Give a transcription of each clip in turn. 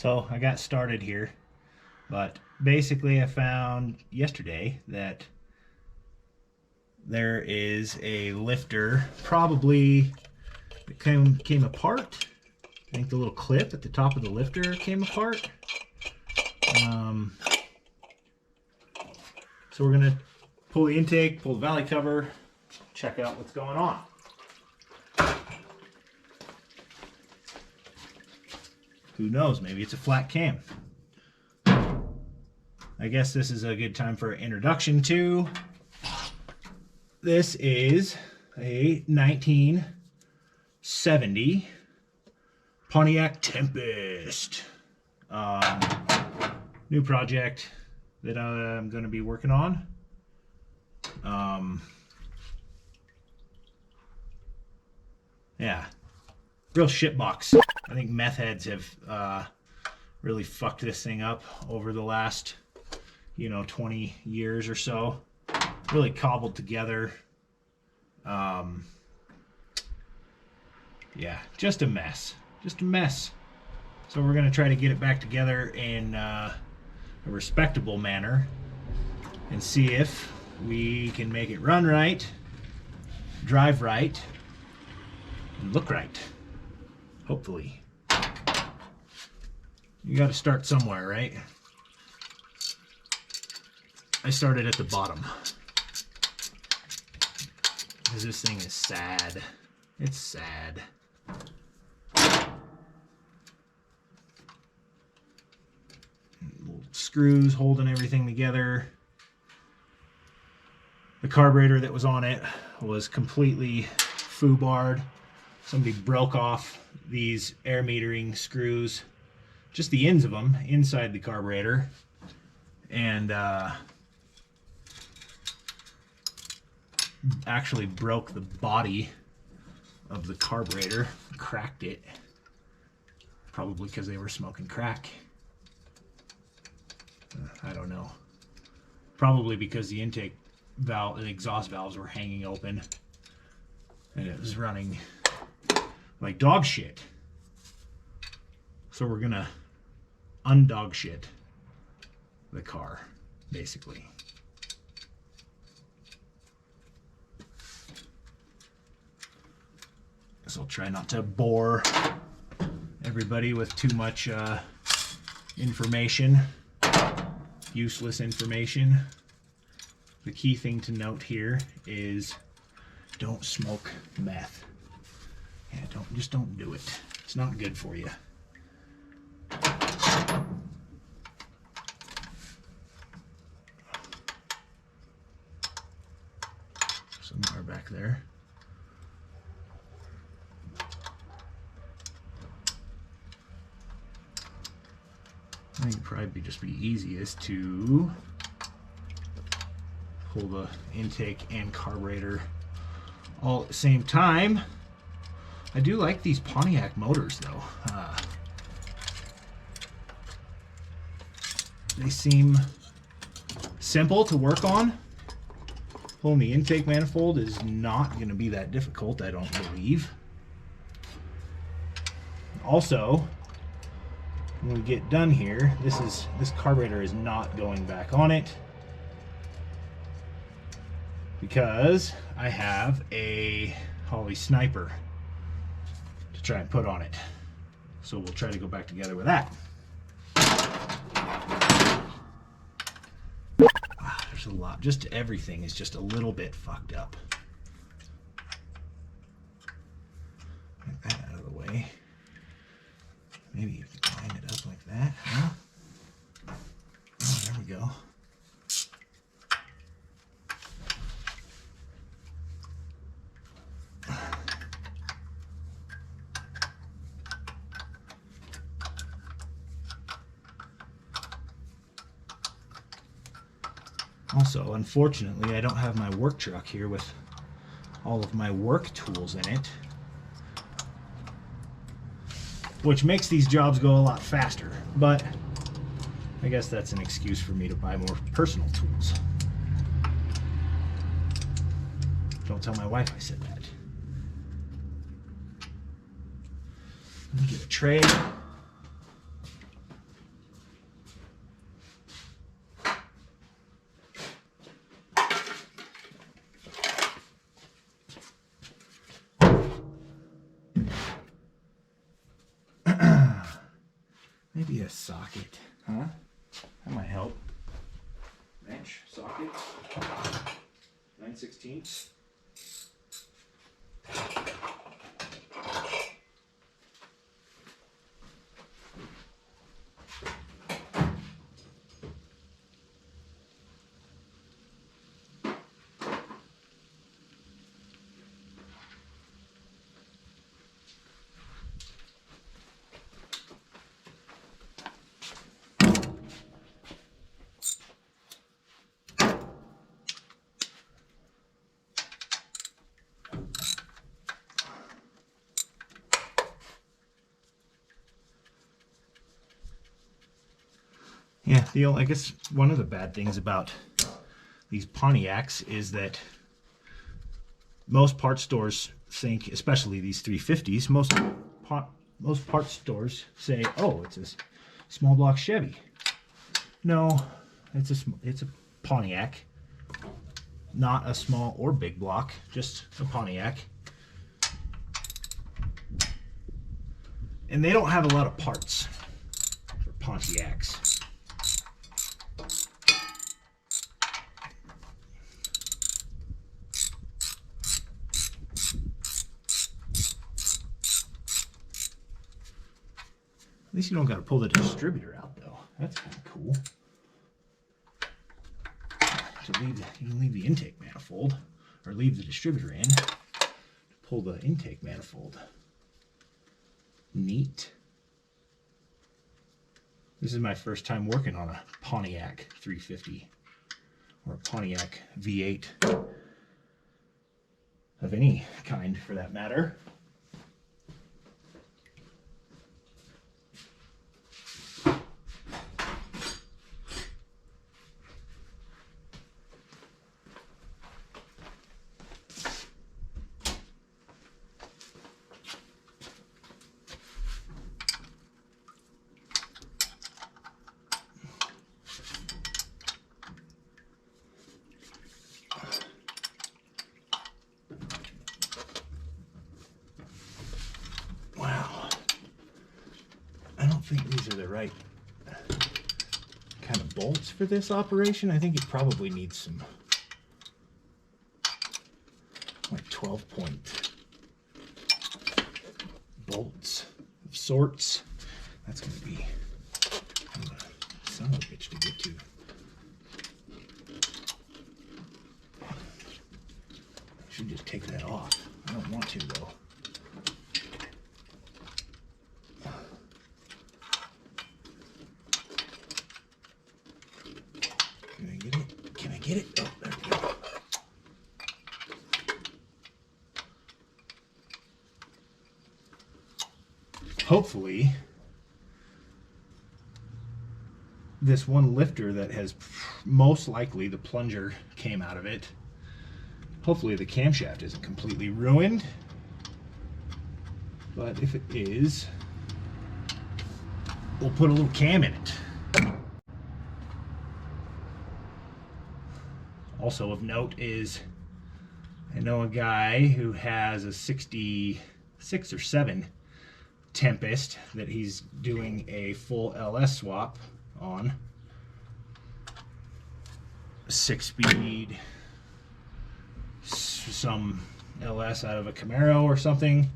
So I got started here, but basically I found yesterday that there is a lifter, probably it came apart. I think the little clip at the top of the lifter came apart. So we're gonna pull the intake, pull the valley cover, check out what's going on. Who knows, maybe it's a flat cam. I guess this is a good time for an introduction to. This is a 1970 Pontiac Tempest. New project that I'm going to be working on. Yeah, real shitbox. I think meth heads have really fucked this thing up over the last, 20 years or so. Really cobbled together. Yeah, just a mess. Just a mess. So we're going to try to get it back together in a respectable manner and see if we can make it run right, drive right, and look right. Hopefully. You got to start somewhere, right? I started at the bottom because this thing is sad. It's sad. Little screws holding everything together. The carburetor that was on it was completely foobarred. Somebody broke off these air metering screws, just the ends of them inside the carburetor, and actually broke the body of the carburetor, cracked it, probably because they were smoking crack. I don't know. Probably because the intake valve and exhaust valves were hanging open and it was running like dog shit. So we're gonna undog shit the car, basically. So I'll try not to bore everybody with too much information, useless information. The key thing to note here is don't smoke meth. Yeah, don't do it. It's not good for you. Somewhere back there. I think it'd probably just be easiest to pull the intake and carburetor all at the same time. I do like these Pontiac motors though. They seem simple to work on. Pulling the intake manifold is not going to be that difficult, I don't believe. Also, when we get done here, this carburetor is not going back on it because I have a Holly Sniper to try and put on it. So we'll try to go back together with that. There's a lot. Just everything is just a little bit fucked up. Get that out of the way. Maybe you can line it up like that, huh? Oh, there we go. Also, unfortunately, I don't have my work truck here with all of my work tools in it, which makes these jobs go a lot faster, but I guess that's an excuse for me to buy more personal tools. Don't tell my wife I said that. Let me get a tray. Maybe a socket, huh? That might help. Wrench, socket, 9/16. Yeah, I guess one of the bad things about these Pontiacs is that most parts stores think, especially these 350s, most parts stores say, "Oh, it's a small block Chevy." No, it's a Pontiac, not a small or big block, just a Pontiac. And they don't have a lot of parts for Pontiacs. At least you don't got to pull the distributor out, though. That's kind of cool. So you can leave the intake manifold, or leave the distributor in to pull the intake manifold. Neat. This is my first time working on a Pontiac 350, or a Pontiac V8 of any kind, for that matter. I think these are the right kind of bolts for this operation. I think it probably needs some like 12-point bolts of sorts. That's going to be kind of a son of a bitch to get to. I should just take that off. I don't want to, though. Get it? Oh, there we go. Hopefully, this one lifter that has most likely the plunger came out of it. Hopefully the camshaft isn't completely ruined. But if it is, we'll put a little cam in it. Also of note is, I know a guy who has a 66 or 7 Tempest that he's doing a full LS swap on. 6-speed, some LS out of a Camaro or something.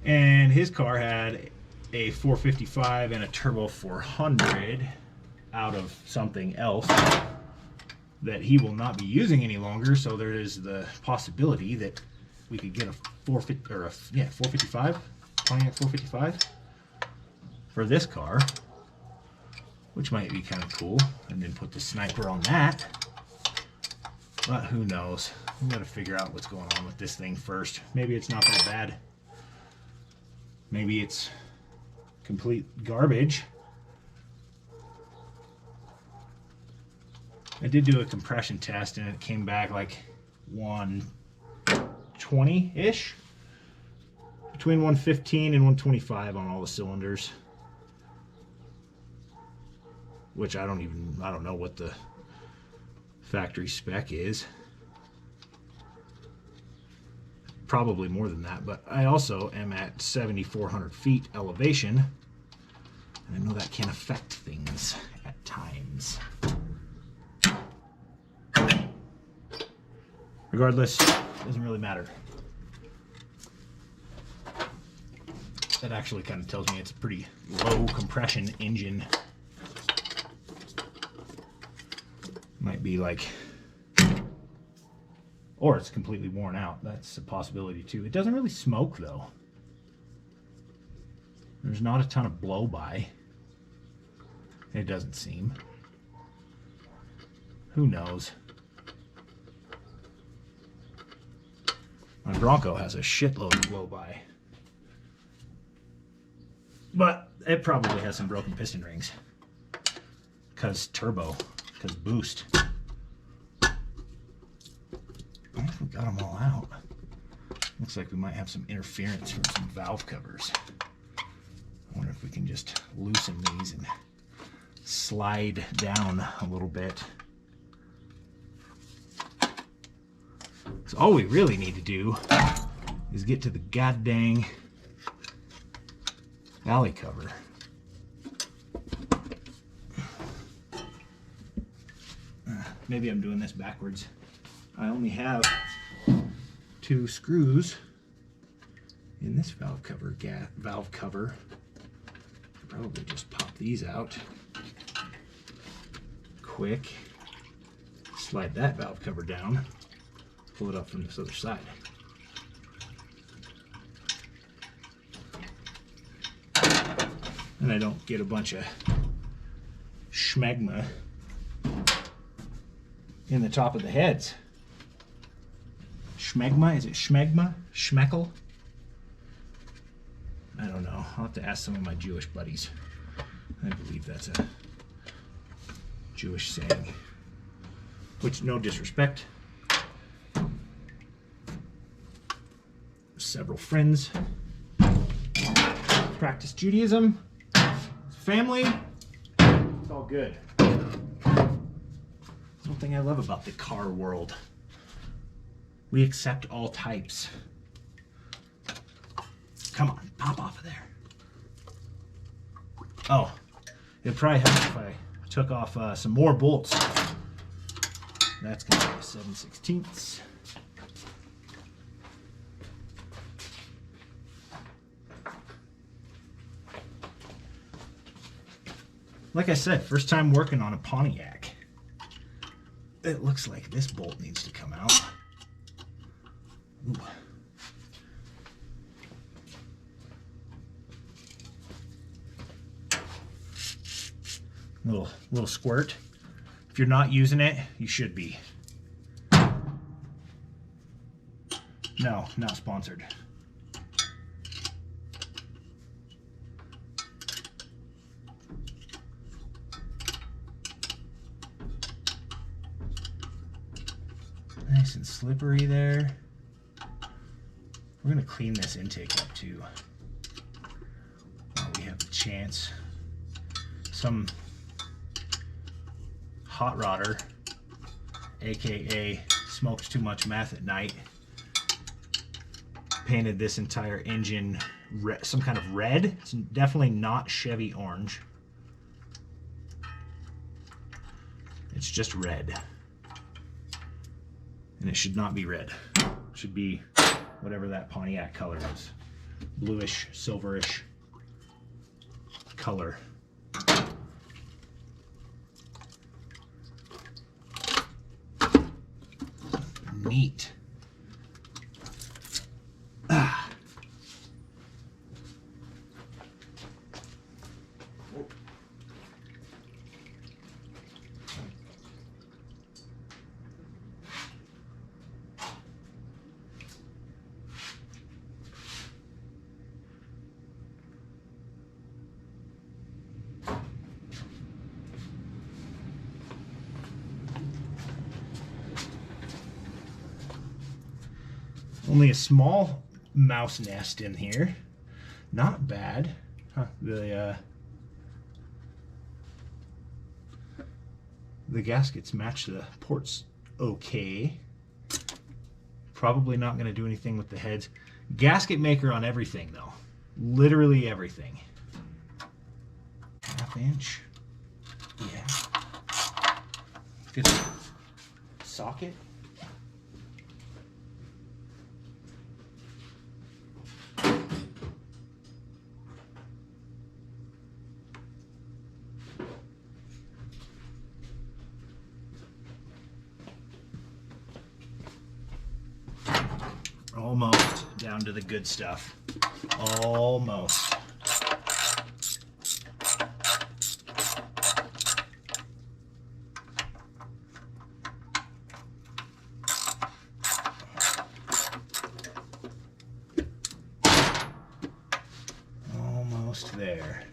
And his car had a 455 and a turbo 400 out of something else that he will not be using any longer, so there is the possibility that we could get a 455, Pontiac 455 for this car, which might be kind of cool, and then put the sniper on that. But who knows? We got to figure out what's going on with this thing first. Maybe it's not that bad. Maybe it's complete garbage. I did do a compression test and it came back like 120-ish. Between 115 and 125 on all the cylinders. Which I don't know what the factory spec is. Probably more than that, but I also am at 7,400 feet elevation, I know that can affect things at times. Regardless, doesn't really matter. That actually kind of tells me it's a pretty low compression engine. Might be like, or it's completely worn out. That's a possibility too. It doesn't really smoke though. There's not a ton of blow by. It doesn't seem. Who knows? My Bronco has a shitload of blow by. But it probably has some broken piston rings. Because turbo. Because boost. I think we got them all out. Looks like we might have some interference from some valve covers. I wonder if we can just loosen these and slide down a little bit. So all we really need to do is get to the goddamn alley cover. Maybe I'm doing this backwards. I only have 2 screws in this valve cover. Probably just pop these out quick, slide that valve cover down, pull it up from this other side. And I don't get a bunch of schmegma in the top of the heads. Schmegma? Is it schmegma? Schmeckel? I don't know. I'll have to ask some of my Jewish buddies. I believe that's a Jewish saying. Which, no disrespect. Several friends practice Judaism. Family. It's all good. One thing I love about the car world. We accept all types. Come on, pop off of there. Oh, it'd probably help if I took off some more bolts. That's going to be a 7/16. Like I said, first time working on a Pontiac. It looks like this bolt needs to come out. Ooh. Little squirt. If you're not using it, you should be. No, not sponsored. Nice and slippery there. We're going to clean this intake up too while we have the chance. Some hot rodder, aka smoked too much meth at night, painted this entire engine some kind of red. It's definitely not Chevy orange. It's just red. And it should not be red. It should be whatever that Pontiac color is. Bluish, silverish color. Neat. Ah. Only a small mouse nest in here. Not bad. Huh, the gaskets match the ports okay. Probably not going to do anything with the heads. Gasket maker on everything though. Literally everything. 1/2 inch. Yeah. Good socket. Almost down to the good stuff. Almost. Almost there.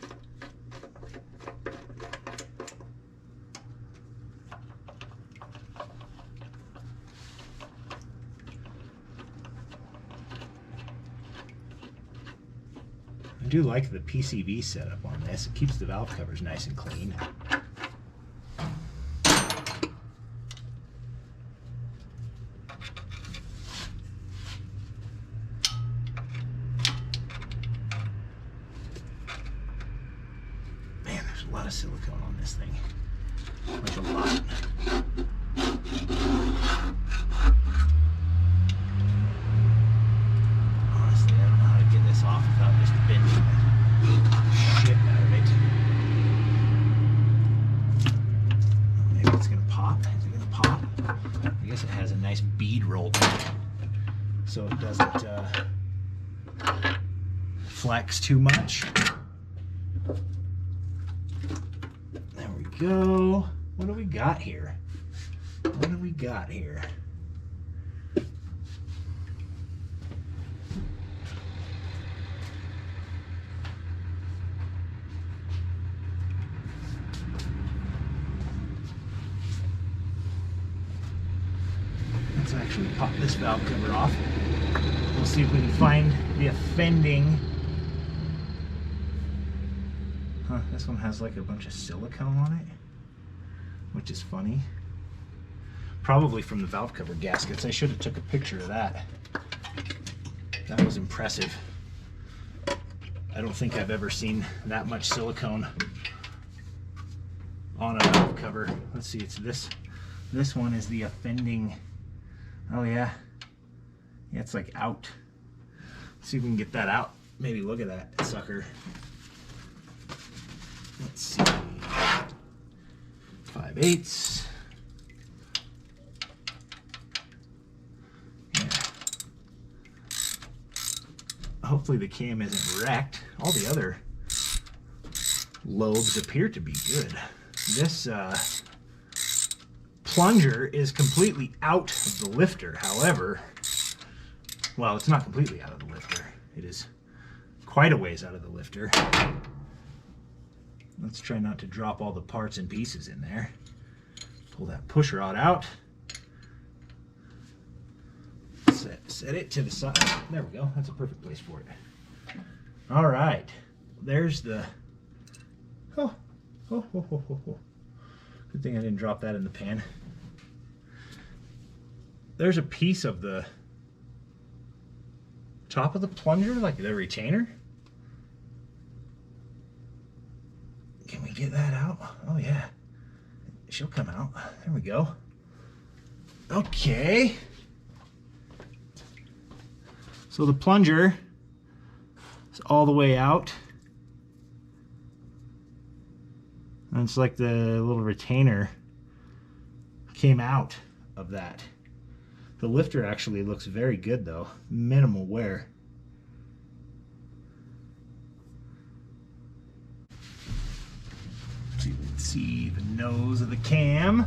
I do like the PCV setup on this. It keeps the valve covers nice and clean. Man, there's a lot of silicone on this thing. Like a lot. Bead rolled so it doesn't flex too much. There we go. What do we got here? What do we got here? Let's actually pop this valve cover off. We'll see if we can find the offending. Huh, this one has like a bunch of silicone on it, which is funny. Probably from the valve cover gaskets. I should have took a picture of that. That was impressive. I don't think I've ever seen that much silicone on a valve cover. Let's see, it's this. This one is the offending. Oh yeah. Yeah, it's like out. Let's see if we can get that out. Maybe look at that sucker. Let's see. 5/8. Yeah. Hopefully the cam isn't wrecked. All the other lobes appear to be good. This plunger is completely out of the lifter. However, well, it's not completely out of the lifter. It is quite a ways out of the lifter. Let's try not to drop all the parts and pieces in there. Pull that push rod out. Set it to the side. There we go. That's a perfect place for it. All right. There's the... Oh. Good thing I didn't drop that in the pan. There's a piece of the top of the plunger, like the retainer. Can we get that out? Oh yeah, she'll come out. There we go. Okay. So the plunger is all the way out. And it's like the little retainer came out of that. The lifter actually looks very good though. Minimal wear. So you can see the nose of the cam.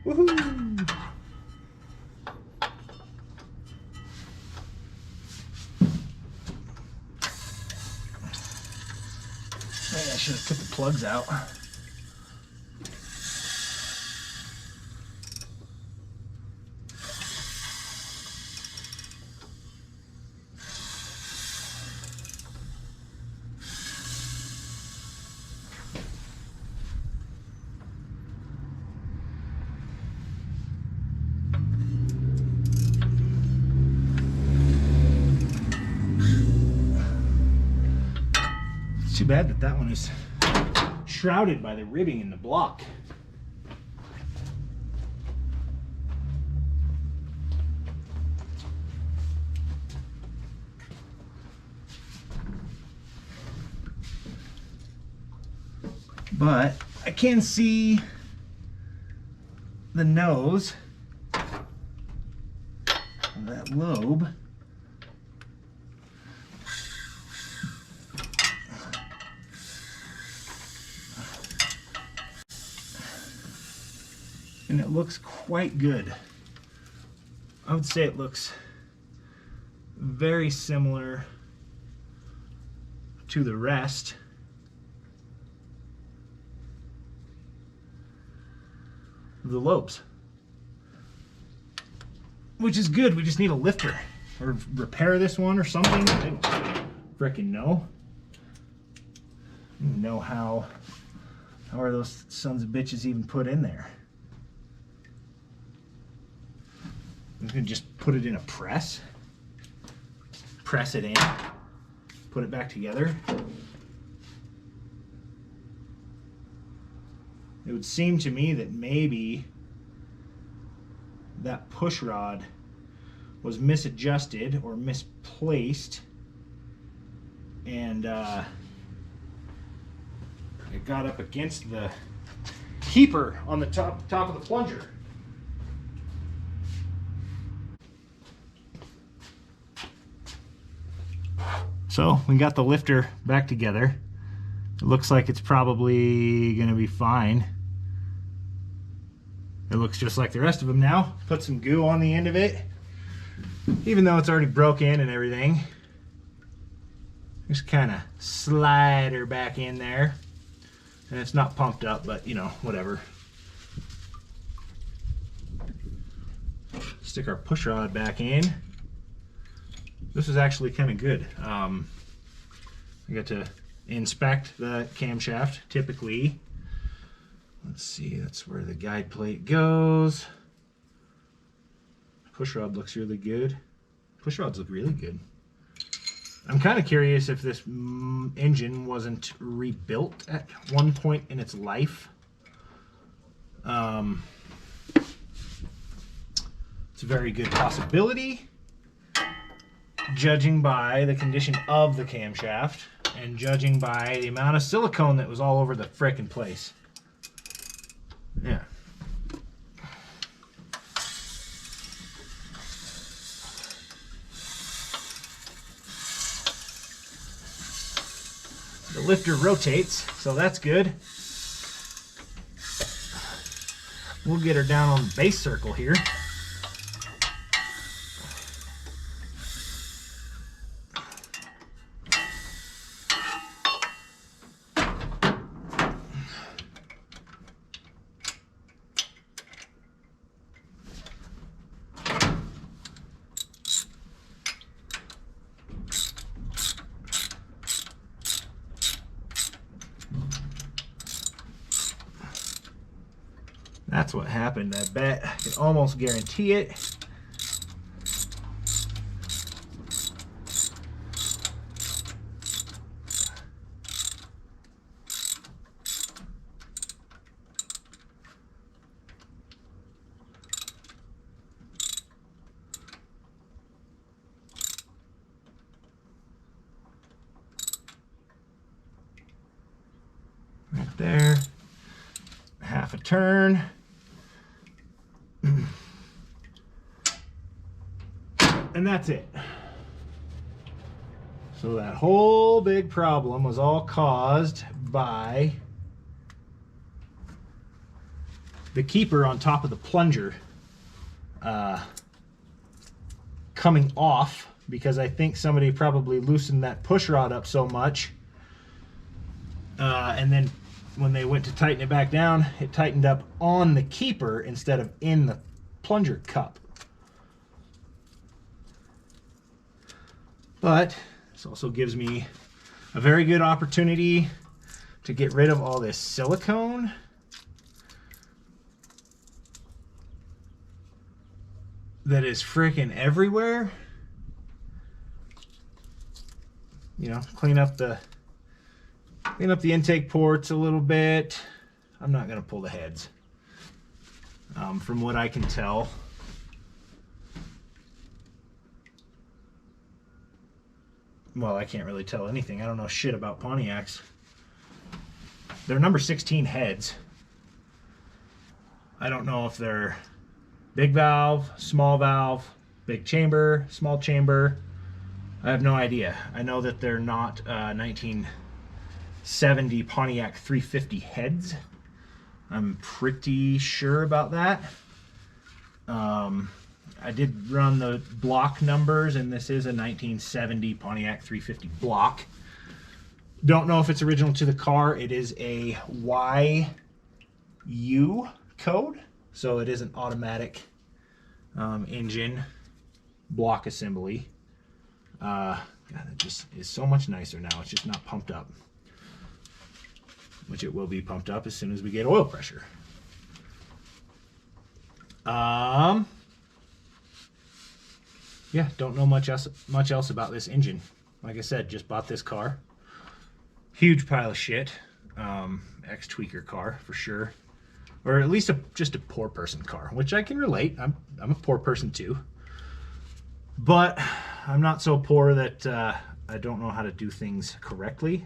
Woohoo! I should have took the plugs out. Too bad that that one is shrouded by the ribbing in the block. But I can see the nose of that lobe. And it looks quite good. I would say it looks very similar to the rest. Of the lobes. Which is good. We just need a lifter. Or repair this one or something. I don't frickin' know. I don't know how are those sons of bitches even put in there. We can just put it in a press, press it in, put it back together. It would seem to me that maybe that push rod was misadjusted or misplaced, and it got up against the keeper on the top of the plunger. So we got the lifter back together. It looks like it's probably gonna be fine. It looks just like the rest of them now. Put some goo on the end of it. Even though it's already broke in and everything. Just kind of slide her back in there. And it's not pumped up, but you know, whatever. Stick our push rod back in. This is actually kind of good. I got to inspect the camshaft typically. Let's see, that's where the guide plate goes. Push rod looks really good. Push rods look really good. I'm kind of curious if this engine wasn't rebuilt at one point in its life. It's a very good possibility, judging by the condition of the camshaft and judging by the amount of silicone that was all over the frickin' place. Yeah. The lifter rotates, so that's good. We'll get her down on the base circle here. That's what happened, I bet. I can almost guarantee it. Right there. Half a turn. And that's it. So that whole big problem was all caused by the keeper on top of the plunger coming off, because I think somebody probably loosened that push rod up so much, and then when they went to tighten it back down, it tightened up on the keeper instead of in the plunger cup. But this also gives me a very good opportunity to get rid of all this silicone. That is freaking everywhere. You know, clean up the Clean up the intake ports a little bit. I'm not going to pull the heads. From what I can tell, well, I can't really tell anything. I don't know shit about Pontiacs. They're number 16 heads. I don't know if they're big valve, big chamber, small chamber. I have no idea. I know that they're not 1970 Pontiac 350 heads. I'm pretty sure about that. I did run the block numbers, and this is a 1970 Pontiac 350 block. Don't know if it's original to the car. It is a YU code, so it is an automatic engine block assembly. God, it just is so much nicer now. It's just not pumped up, which it will be pumped up as soon as we get oil pressure. Yeah, don't know much else about this engine. Like I said, just bought this car. Huge pile of shit. Ex-tweaker car for sure, or at least just a poor person car, which I can relate. I'm a poor person too, but I'm not so poor that I don't know how to do things correctly.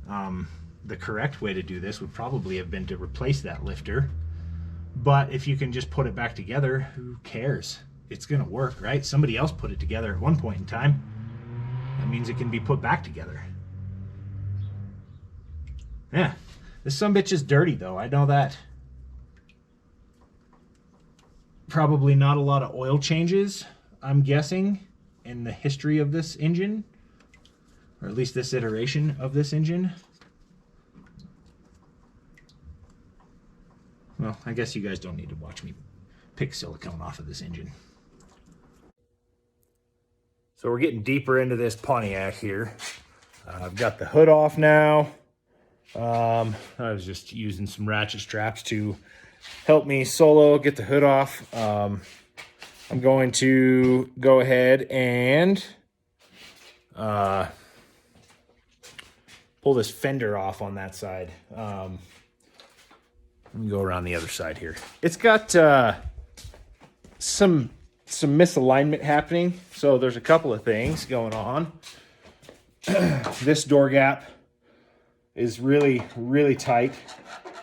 The correct way to do this would probably have been to replace that lifter, but if you can just put it back together, who cares? It's gonna work, right? Somebody else put it together at one point in time. That means it can be put back together. Yeah, this sumbitch is dirty though, I know that. Probably not a lot of oil changes, I'm guessing, in the history of this engine, or at least this iteration of this engine. Well, I guess you guys don't need to watch me pick silicone off of this engine. So we're getting deeper into this Pontiac here. I've got the hood off now. I was just using some ratchet straps to help me solo get the hood off. I'm going to go ahead and pull this fender off on that side. Let me go around the other side here. It's got some misalignment happening, so there's a couple of things going on. This door gap is really tight,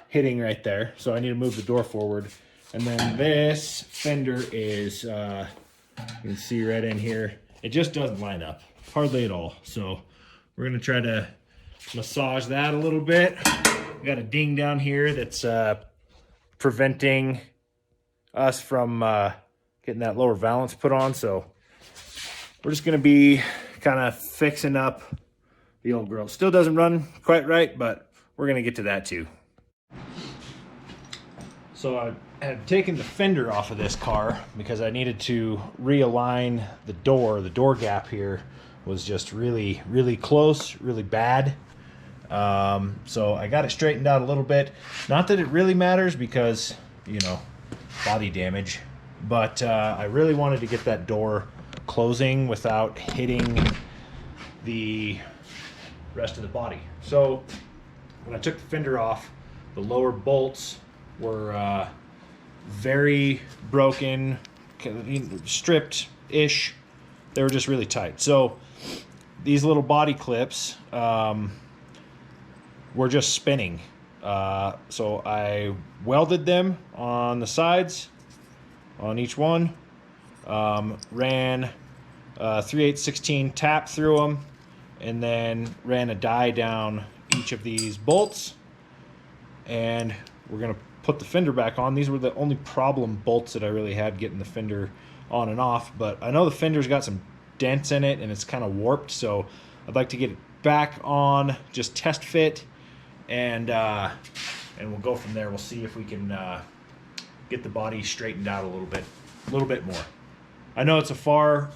hitting right there, so I need to move the door forward. And then this fender is, you can see right in here, it just doesn't line up, hardly at all. So we're gonna try to massage that a little bit. We got a ding down here that's preventing us from getting that lower valance put on. So we're just gonna be kind of fixing up the old grill. Still doesn't run quite right, but we're gonna get to that too. So I had taken the fender off of this car because I needed to realign the door. The door gap here was just really close, really bad. So I got it straightened out a little bit. Not that it really matters because, you know, body damage, but I really wanted to get that door closing without hitting the rest of the body. So when I took the fender off, the lower bolts were very broken, stripped-ish. They were just really tight. So these little body clips were just spinning. So I welded them on the sides, on each one, ran 3/8/16 tap through them, and then ran a die down each of these bolts, and we're gonna put the fender back on. These were the only problem bolts that I really had getting the fender on and off, but I know the fender's got some dents in it and it's kind of warped, so I'd like to get it back on, just test fit, and we'll go from there. We'll see if we can get the body straightened out a little bit more. I know it's a far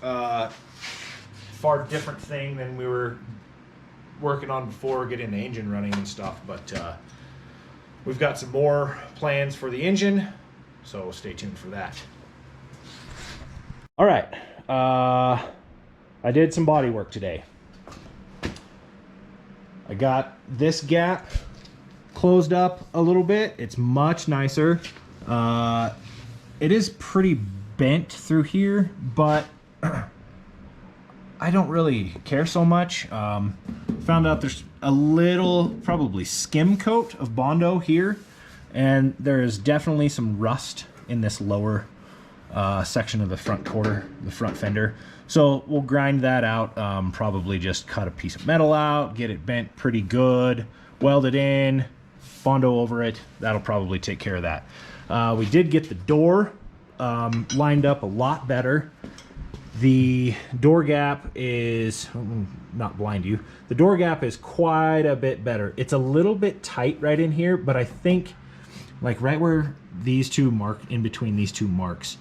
different thing than we were working on before, getting the engine running and stuff, but we've got some more plans for the engine, so stay tuned for that. All right, I did some body work today. I got this gap closed up a little bit. It's much nicer. It is pretty bent through here, but I don't really care so much. Found out there's a little, probably skim coat of Bondo here, and there is definitely some rust in this lower section of the front quarter, the front fender. So we'll grind that out, probably just cut a piece of metal out, get it bent pretty good, weld it in, Bondo over it. That'll probably take care of that. We did get the door lined up a lot better. The door gap is, not blind you, the door gap is quite a bit better. It's a little bit tight right in here, but I think like right where these two mark, in between these two marks,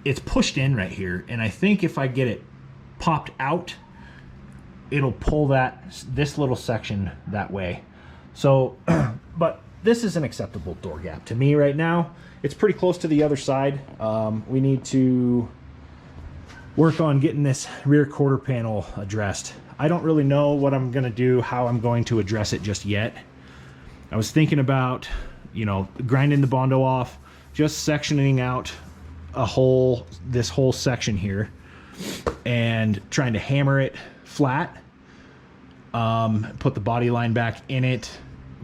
it's pushed in right here, and I think if I get it popped out, it'll pull this little section that way. So, but this is an acceptable door gap to me right now. It's pretty close to the other side. We need to work on getting this rear quarter panel addressed. I don't really know what I'm gonna do, how I'm going to address it just yet. I was thinking about, you know, grinding the Bondo off, just sectioning out this whole section here and trying to hammer it flat, put the body line back in it,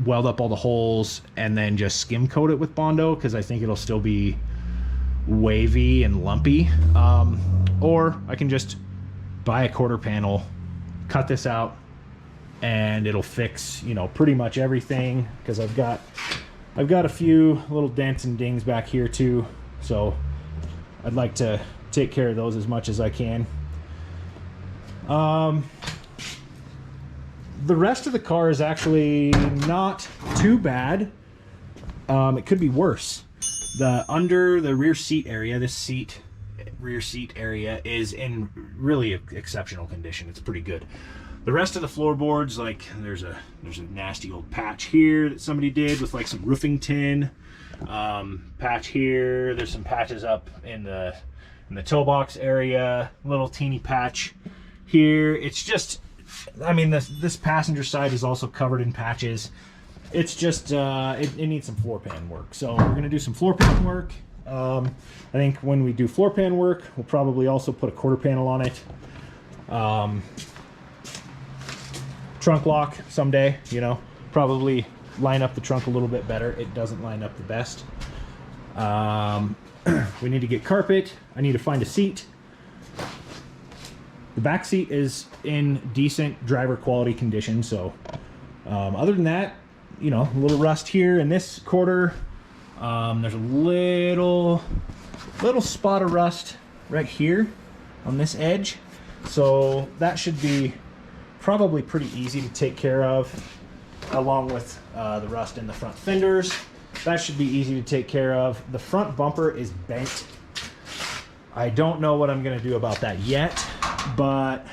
weld up all the holes, and then just skim coat it with Bondo, because I think it'll still be wavy and lumpy. Or I can just buy a quarter panel, cut this out, and it'll fix, you know, pretty much everything, because I've got a few little dents and dings back here too, so I'd like to take care of those as much as I can. The rest of the car is actually not too bad. It could be worse. Under the rear seat area, rear seat area is in really exceptional condition. It's pretty good. The rest of the floorboards, like there's a nasty old patch here that somebody did with like some roofing tin. Patch here. There's some patches up in the toe box area. Little teeny patch here. It's just, I mean, this passenger side is also covered in patches. It's just it needs some floor pan work. So we're gonna do some floor pan work. I think when we do floor pan work, we'll probably also put a quarter panel on it. Trunk lock someday, you know, probably line up the trunk a little bit better. It doesn't line up the best. We need to get carpet. I need to find a seat. The back seat is in decent driver quality condition. So other than that, you know, a little rust here in this quarter. There's a little spot of rust right here on this edge. So that should be probably pretty easy to take care of, along with the rust in the front fenders. That should be easy to take care of. The front bumper is bent. I don't know what I'm going to do about that yet, but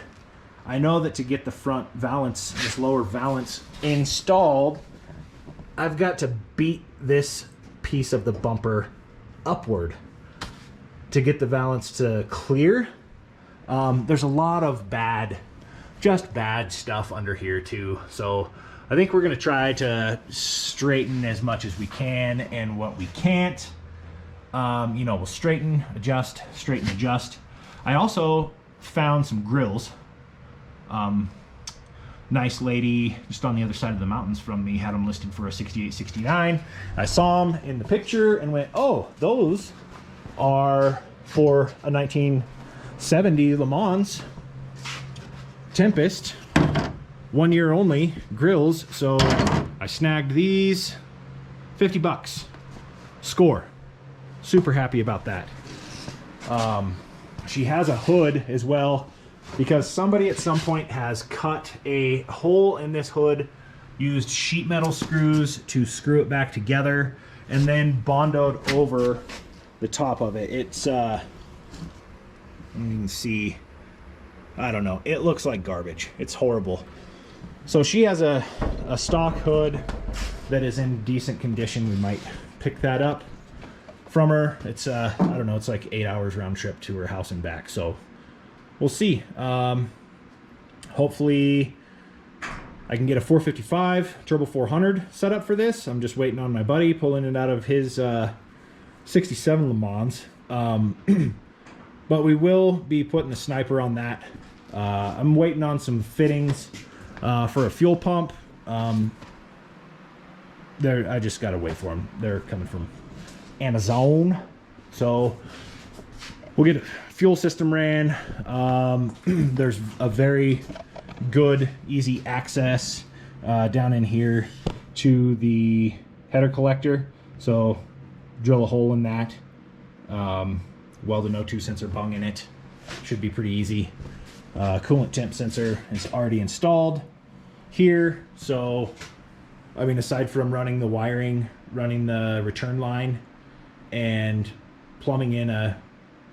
I know that to get the front valance, this lower valance installed, I've got to beat this piece of the bumper upward to get the valance to clear. There's a lot of bad stuff under here too. So I think we're going to try to straighten as much as we can, and what we can't, you know, we'll straighten, adjust, straighten, adjust. I also found some grills. Nice lady just on the other side of the mountains from me had them listed for a $68.69. I saw them in the picture and went, oh, those are for a 1970 Le Mans Tempest, 1 year only grills. So I snagged these, 50 bucks, score. Super happy about that. She has a hood as well, because somebody at some point has cut a hole in this hood, used sheet metal screws to screw it back together, and then bondoed over the top of it. It's you can see, I don't know, it looks like garbage. It's horrible. So she has a stock hood that is in decent condition. We might pick that up from her. It's I don't know, it's like 8 hours round trip to her house and back, so we'll see. Hopefully, I can get a 455 Turbo 400 set up for this. I'm just waiting on my buddy pulling it out of his 67 Le Mans. But we will be putting a sniper on that. I'm waiting on some fittings for a fuel pump. I just gotta wait for them. They're coming from Amazon. So we'll get a fuel system ran. There's a very good, easy access down in here to the header collector. So drill a hole in that. Weld an O2 sensor bung in it. Should be pretty easy. Coolant temp sensor is already installed here. So, I mean, aside from running the wiring, running the return line, and plumbing in a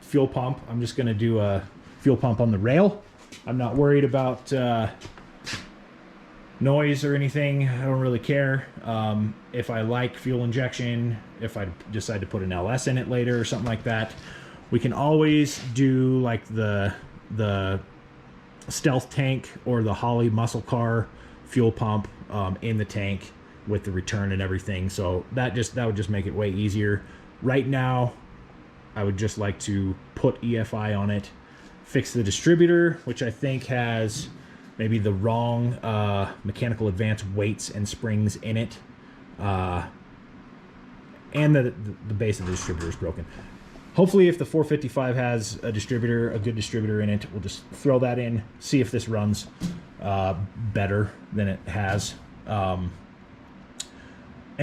fuel pump, I'm just going to do a fuel pump on the rail. I'm not worried about noise or anything. I don't really care. If I like fuel injection, if I decide to put an LS in it later or something like that, we can always do like the Stealth tank or the Holly muscle car fuel pump in the tank with the return and everything. So that would just make it way easier. Right now, I would just like to put EFI on it, fix the distributor, which I think has maybe the wrong mechanical advance weights and springs in it, and the base of the distributor is broken. Hopefully, if the 455 has a good distributor in it, we'll just throw that in, see if this runs better than it has. And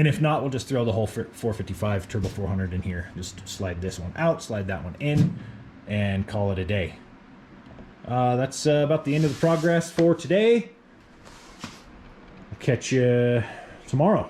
if not, we'll just throw the whole 455 Turbo 400 in here. Just slide this one out, slide that one in, and call it a day. That's about the end of the progress for today. I'll catch you tomorrow.